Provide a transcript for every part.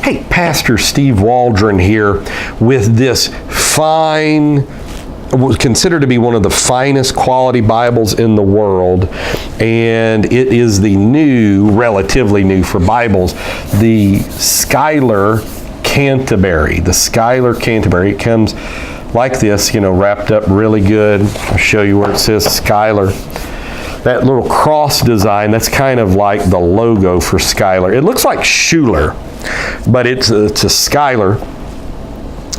Hey, Pastor Steve Waldron here with this fine, considered to be one of the finest quality Bibles in the world, and it is the new, relatively new for Bibles, the Schuyler Canterbury. The Schuyler Canterbury. It comes like this, wrapped up really good. I'll show you where it says Schuyler. That little cross design, that's kind of like the logo for Schuyler. It looks like Schuyler, but it's a Schuyler.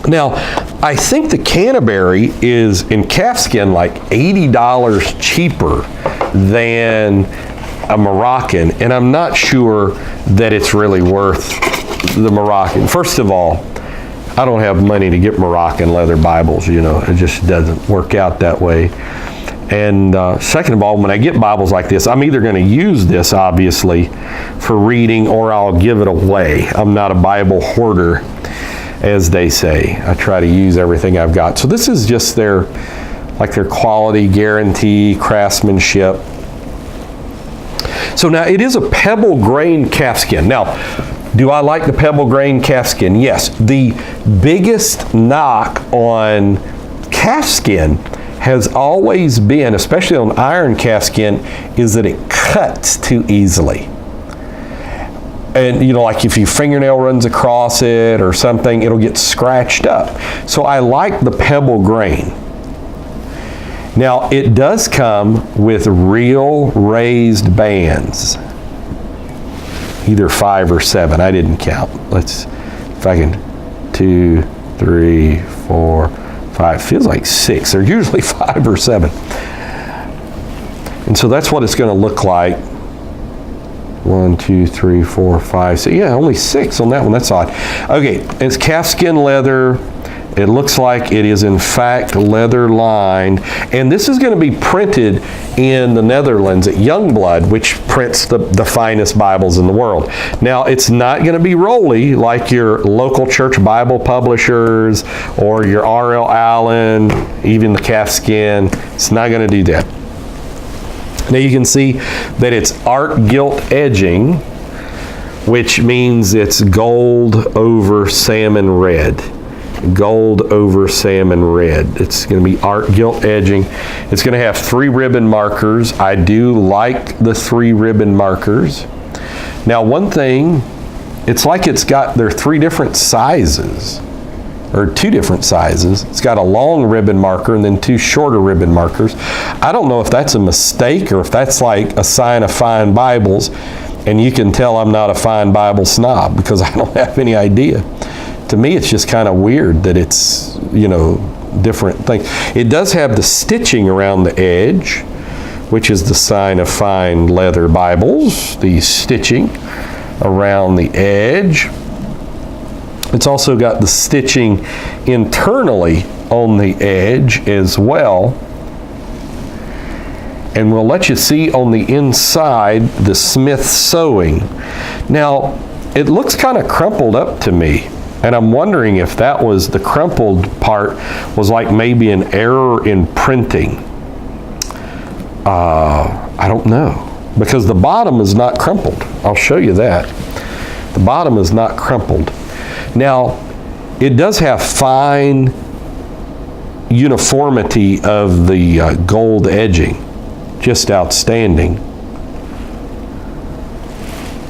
Now, I think the Canterbury is in calfskin like $80 cheaper than a Moroccan, and I'm not sure that it's really worth the Moroccan. First of all, I don't have money to get Moroccan leather Bibles, it just doesn't work out that way. And second of all, when I get Bibles like this, I'm either going to use this, obviously, for reading, or I'll give it away. I'm not a Bible hoarder, as they say. I try to use everything I've got. So this is just their quality guarantee, craftsmanship. So now it is a pebble grain calfskin. Now, do I like the pebble grain calfskin? Yes. The biggest knock on calfskin has always been, especially on iron calfskin, is that it cuts too easily. And like if your fingernail runs across it or something, it'll get scratched up. So I like the pebble grain. Now it does come with real raised bands, either 5 or 7. I didn't count. If I can, 2, 3, 4, 5. Feels like 6. They're usually 5 or 7. And so that's what it's going to look like. 1, 2, 3, 4, 5. So yeah, only 6 on that one. That's odd. Okay, it's calfskin leather. It looks like it is in fact leather lined, and this is going to be printed in the Netherlands at Youngblood, which prints the finest Bibles in the world. Now, it's not going to be rolly like your local church Bible publishers or your R.L. Allen, even the calfskin. It's not going to do that. Now you can see that it's art gilt edging, which means it's gold over salmon red. Gold over salmon red. It's going to be art gilt edging. It's going to have 3 ribbon markers. I do like the 3 ribbon markers. Now, one thing, it's like there are 3 different sizes, or 2 different sizes. It's got a long ribbon marker and then 2 shorter ribbon markers. I don't know if that's a mistake or if that's like a sign of fine Bibles, and you can tell I'm not a fine Bible snob because I don't have any idea. To me, it's just kind of weird that it's, different things. It does have the stitching around the edge, which is the sign of fine leather Bibles, the stitching around the edge. It's also got the stitching internally on the edge as well. And we'll let you see on the inside the Smith sewing. Now, it looks kind of crumpled up to me. And I'm wondering if that was the crumpled part was like maybe an error in printing. I don't know, because the bottom is not crumpled. I'll show you that. The bottom is not crumpled. Now, it does have fine uniformity of the gold edging. Just outstanding.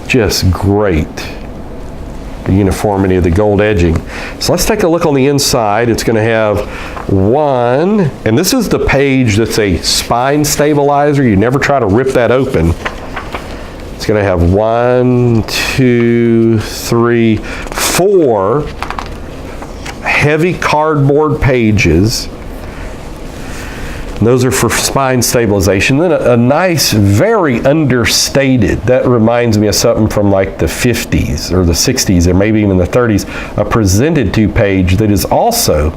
Just great. The uniformity of the gold edging. So let's take a look on the inside. It's going to have 1, and this is the page that's a spine stabilizer. You never try to rip that open. It's going to have 1, 2, 3, 4 heavy cardboard pages. Those are for spine stabilization. Then a nice, very understated, that reminds me of something from like the 50s or the 60s or maybe even the 30s, a presented to page that is also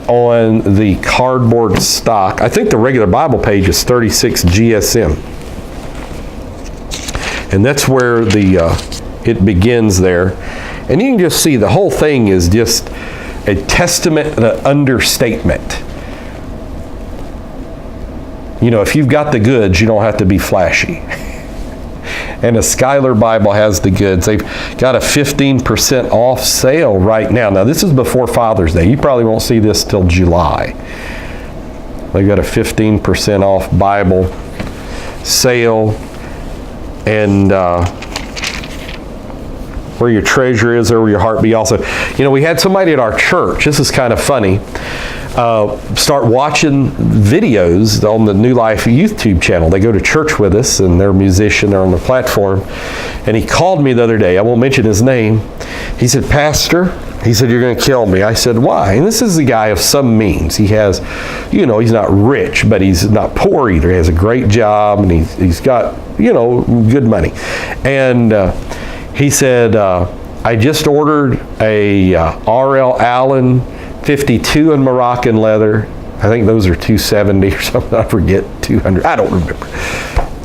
on the cardboard stock. I think the regular Bible page is 36 GSM. And that's where it begins there. And you can just see the whole thing is just a testament, an understatement. If you've got the goods, you don't have to be flashy. and a Schuyler Bible has the goods. They've got a 15% off sale right now. Now, this is before Father's Day. You probably won't see this till July. They've got a 15% off Bible sale. And where your treasure is, there will your heart be also. You know, we had somebody at our church, this is kind of funny, start watching videos on the New Life YouTube channel. They go to church with us, and they're a musician, they're on the platform. And he called me the other day, I won't mention his name. He said, Pastor, he said, you're going to kill me. I said, why? And this is a guy of some means. He has, you know, he's not rich, but he's not poor either. He has a great job, and he's got, you know, good money. And he said, I just ordered a R.L. Allen 52 in Moroccan leather. I think those are 270 or something. I forget, 200. I don't remember.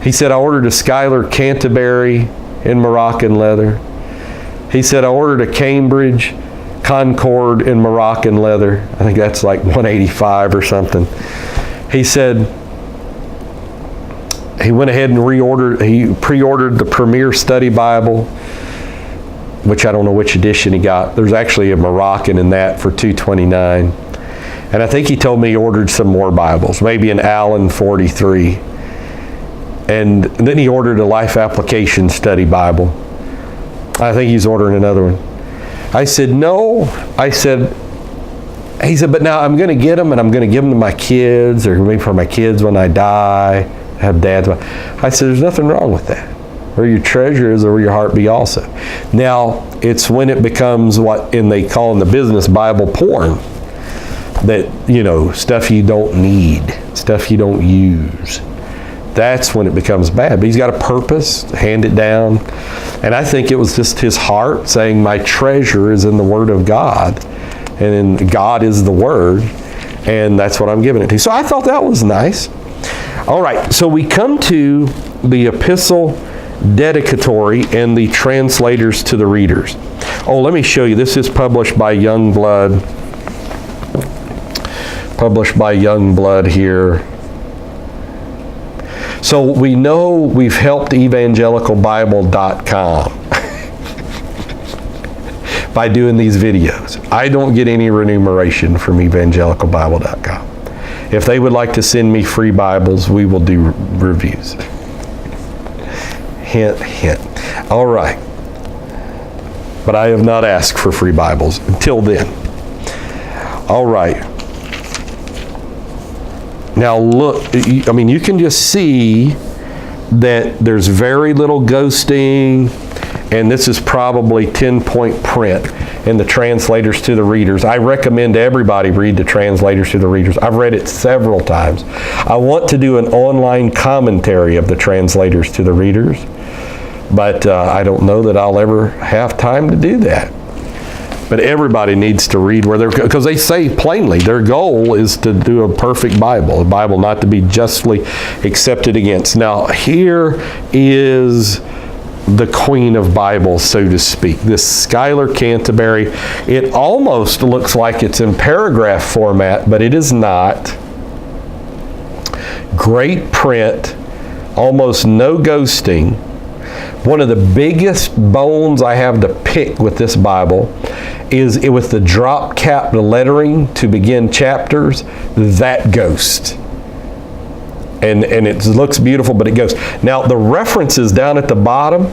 He said, I ordered a Schuyler Canterbury in Moroccan leather. He said, I ordered a Cambridge Concord in Moroccan leather. I think that's like 185 or something. He said, he went ahead and he pre-ordered the Premier Study Bible, which I don't know which edition he got. There's actually a Moroccan in that for $229. And I think he told me he ordered some more Bibles, maybe an Allen 43. And then he ordered a Life Application Study Bible. I think he's ordering another one. I said, no. He said, but now I'm going to get them, and I'm going to give them to my kids, or maybe for my kids when I die, have dads. I said, there's nothing wrong with that. Where your treasure is, or where your heart be also. Now, it's when it becomes what they call in the business Bible porn. That, you know, stuff you don't need, stuff you don't use. That's when it becomes bad. But he's got a purpose to hand it down. And I think it was just his heart saying, my treasure is in the Word of God. And in God is the Word. And that's what I'm giving it to. So I thought that was nice. All right, so we come to the epistle dedicatory and the translators to the readers. Oh, let me show you. This is published by Youngblood. Published by Youngblood here. So we know we've helped evangelicalbible.com by doing these videos. I don't get any remuneration from evangelicalbible.com. If they would like to send me free Bibles, we will do reviews. Hint, hint. All right. But I have not asked for free Bibles until then. All right. Now look, I mean, you can just see that there's very little ghosting, and this is probably 10-point print in the translators to the readers. I recommend everybody read the translators to the readers. I've read it several times. I want to do an online commentary of the translators to the readers, but I don't know that I'll ever have time to do that. But everybody needs to read where they're, because they say plainly their goal is to do a perfect Bible, a Bible not to be justly accepted against. Now here is the queen of Bibles, so to speak, this Schuyler Canterbury. It almost looks like it's in paragraph format, but it is not. Great print, almost no ghosting. One of the biggest bones I have to pick with this Bible is with the drop cap lettering to begin chapters, that ghost. And it looks beautiful, but it goes. Now, the references down at the bottom,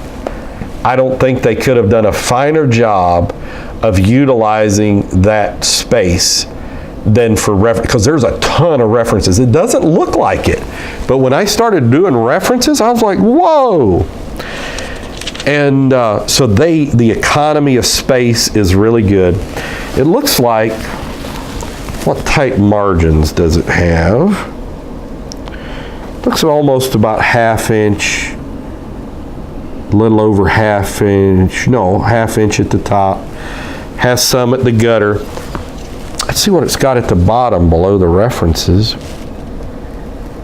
I don't think they could have done a finer job of utilizing that space than for reference, because there's a ton of references. It doesn't look like it, but when I started doing references, I was like, whoa. And so the economy of space is really good. It looks like, what type margins does it have? Looks almost about half-inch, a little over half-inch, no, half-inch at the top. Has some at the gutter. Let's see what it's got at the bottom below the references.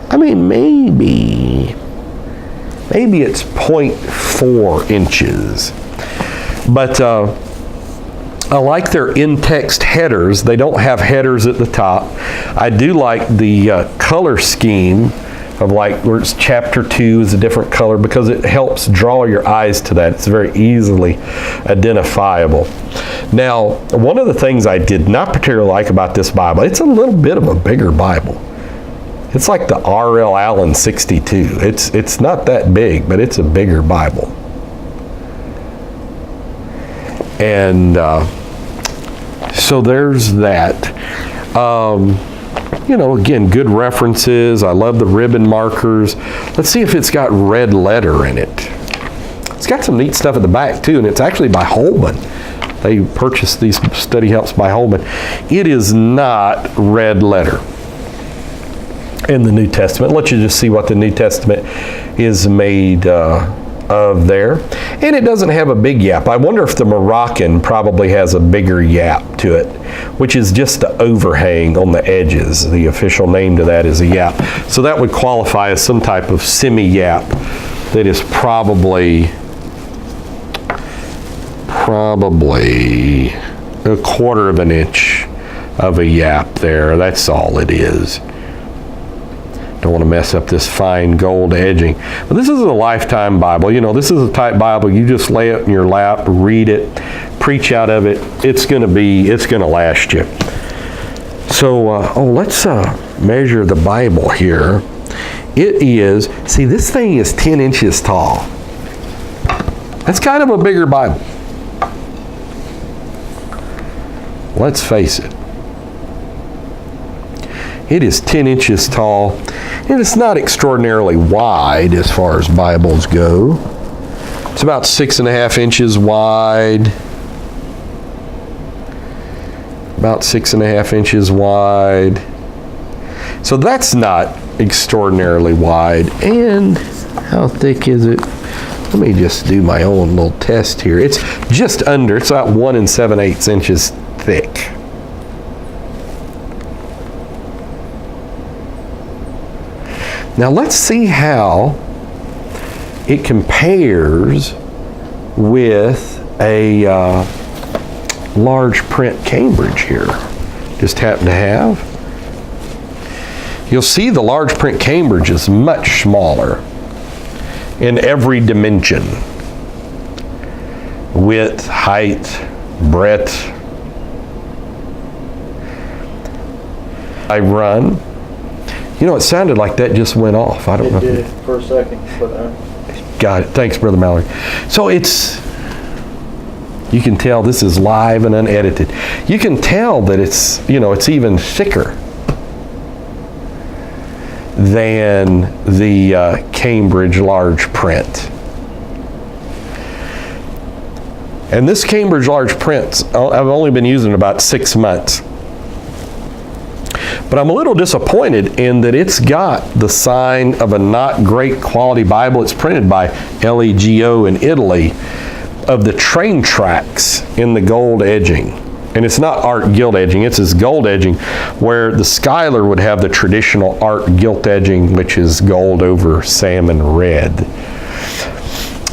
I mean, maybe it's 0.4 inches. But I like their in-text headers. They don't have headers at the top. I do like the color scheme of like where it's chapter 2 is a different color, because it helps draw your eyes to that. It's very easily identifiable. Now, one of the things I did not particularly like about this Bible, it's a little bit of a bigger Bible. It's like the R.L. Allen 62. It's not that big, but it's a bigger Bible. And so there's that. You know, again, good references. I love the ribbon markers. Let's see if it's got red letter in it. It's got some neat stuff at the back too, and it's actually by Holman. They purchased these study helps by Holman. It is not red letter in the New Testament. Let you just see what the New Testament is made of there. And it doesn't have a big yap. I wonder if the Moroccan probably has a bigger yap to it, which is just the overhang on the edges. The official name to that is a yap. So that would qualify as some type of semi-yap that is probably a quarter of an inch of a yap there. That's all it is. Don't want to mess up this fine gold edging. But this is a lifetime Bible. You know, this is a type Bible. You just lay it in your lap, read it, preach out of it. It's going to last you. So, let's measure the Bible here. It is, see, this thing is 10 inches tall. That's kind of a bigger Bible. Let's face it. It is 10 inches tall, and it's not extraordinarily wide as far as Bibles go. It's about 6.5 inches wide. About 6.5 inches wide. So that's not extraordinarily wide. And how thick is it? Let me just do my own little test here. It's just under, it's about 1 7/8 inches thick. Now let's see how it compares with a large print Cambridge here. Just happen to have. You'll see the large print Cambridge is much smaller in every dimension. Width, height, breadth. I run. You know, it sounded like that just went off. I don't know. It did for a second. But got it. Thanks, Brother Mallory. So it's, you can tell this is live and unedited. You can tell that it's, you know, it's even thicker than the Cambridge large print. And this Cambridge large print, I've only been using it about 6 months. But I'm a little disappointed in that it's got the sign of a not great quality Bible. It's printed by LEGO in Italy, of the train tracks in the gold edging. And it's not art gilt edging, it's this gold edging, where the Schuyler would have the traditional art gilt edging, which is gold over salmon red.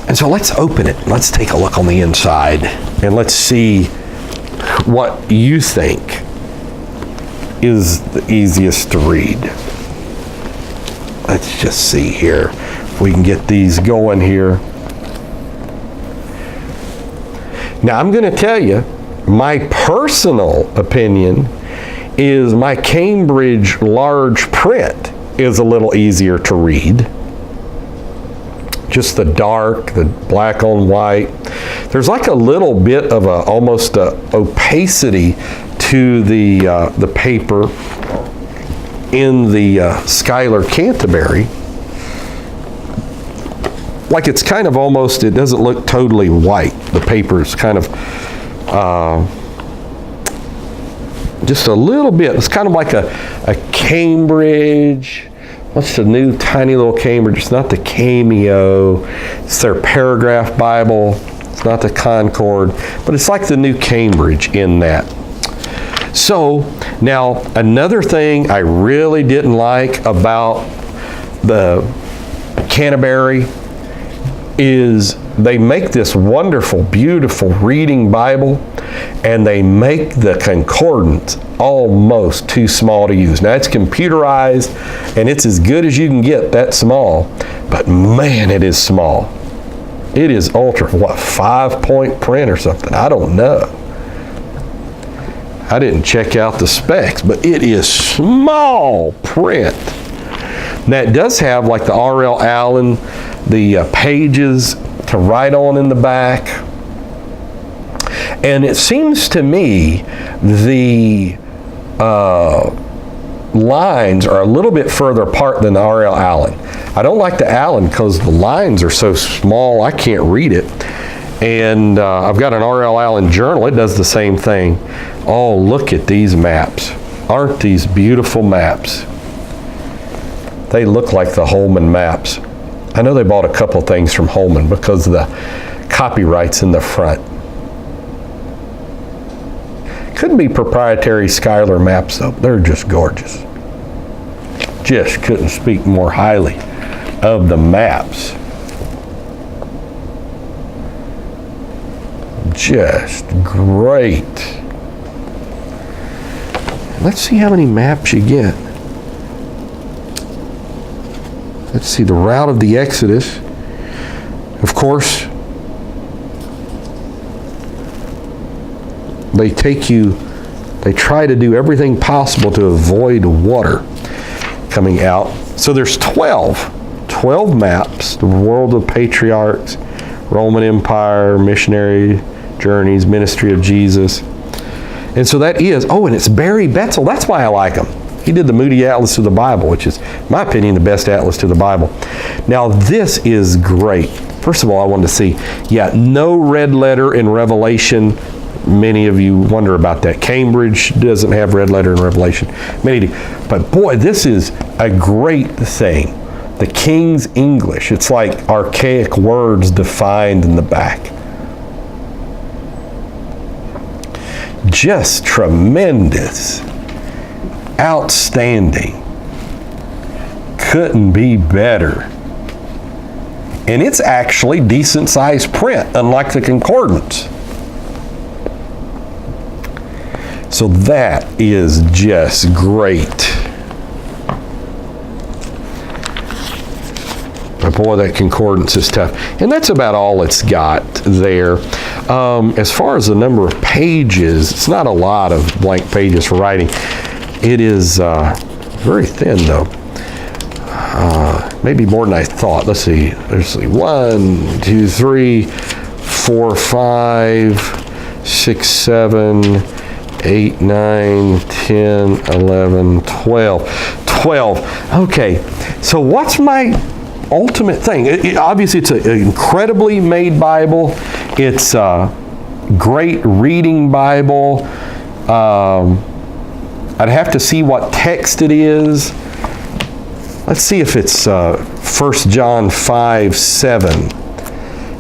And so let's open it. Let's take a look on the inside and let's see what you think is the easiest to read. Let's just see here if we can get these going here. Now I'm going to tell you, my personal opinion is my Cambridge large print is a little easier to read. Just the dark, the black on white. There's like a little bit of almost a opacity to the paper in the Schuyler Canterbury. Like it's kind of almost, it doesn't look totally white. The paper is kind of just a little bit. It's kind of like a Cambridge. What's the new tiny little Cambridge? It's not the Cameo. It's their Paragraph Bible. It's not the Concord, but it's like the new Cambridge in that. So now another thing I really didn't like about the Canterbury is they make this wonderful, beautiful reading Bible, and they make the concordance almost too small to use. Now, it's computerized, and it's as good as you can get that small, but man, it is small. It is ultra, 5-point print or something? I don't know. I didn't check out the specs, but it is small print. Now, it does have, like the R.L. Allen, the pages to write on in the back. And it seems to me the lines are a little bit further apart than the R.L. Allen. I don't like the Allen because the lines are so small I can't read it. And I've got an R.L. Allen journal. It does the same thing. Oh, look at these maps. Aren't these beautiful maps? They look like the Holman maps. I know they bought a couple things from Holman because of the copyrights in the front. Couldn't be proprietary Schuyler maps though. They're just gorgeous. Just couldn't speak more highly of the maps. Just great. Let's see how many maps you get. Let's see, the route of the Exodus. Of course, they try to do everything possible to avoid water coming out. So there's 12 maps, the world of patriarchs, Roman Empire, missionary journeys, ministry of Jesus. And so that is, and it's Barry Betzel. That's why I like him. He did the Moody Atlas to the Bible, which is, in my opinion, the best atlas to the Bible. Now, this is great. First of all, I wanted to see, no red letter in Revelation. Many of you wonder about that. Cambridge doesn't have red letter in Revelation. Many do. But boy, this is a great thing. The King's English. It's like archaic words defined in the back. Just tremendous. Outstanding. Couldn't be better. And it's actually decent sized print, unlike the concordance. So that is just great. But boy, that concordance is tough. And that's about all it's got there. As far as the number of pages, it's not a lot of blank pages for writing. It is very thin, though. Maybe more than I thought. Let's see. 1, 2, 3, 4, 5, 6, 7, 8, 9, 10, 11, 12. 12. Okay. So what's my ultimate thing? Obviously, it's an incredibly made Bible. It's a great reading Bible. I'd have to see what text it is. Let's see if it's 1 John 5:7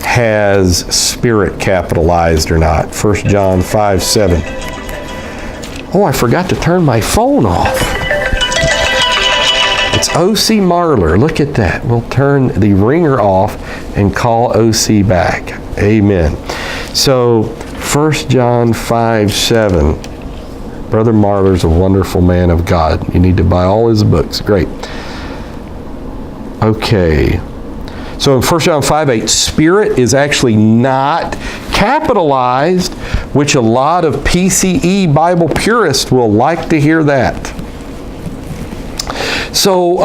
has Spirit capitalized or not. 1 John 5:7. Oh, I forgot to turn my phone off. It's O.C. Marler. Look at that. We'll turn the ringer off and call O.C. back. Amen. So 1 John 5:7. Brother Marler's a wonderful man of God. You need to buy all his books. Great. Okay. So in 1 John 5:8, Spirit is actually not capitalized, which a lot of PCE Bible purists will like to hear that. So,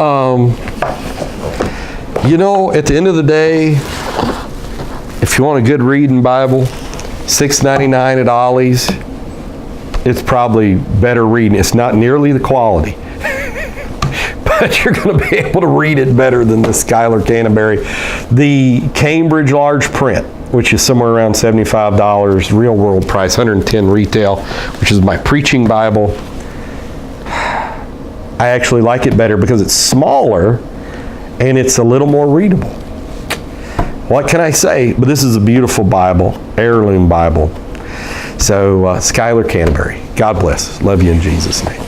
at the end of the day, if you want a good reading Bible, $6.99 at Ollie's, it's probably better reading. It's not nearly the quality, but you're going to be able to read it better than the Schuyler Canterbury. The Cambridge large print, which is somewhere around $75, real world price, $110 retail, which is my preaching Bible. I actually like it better because it's smaller and it's a little more readable. What can I say? But this is a beautiful Bible, heirloom Bible. So, Schuyler Canterbury. God bless. Love you in Jesus' name.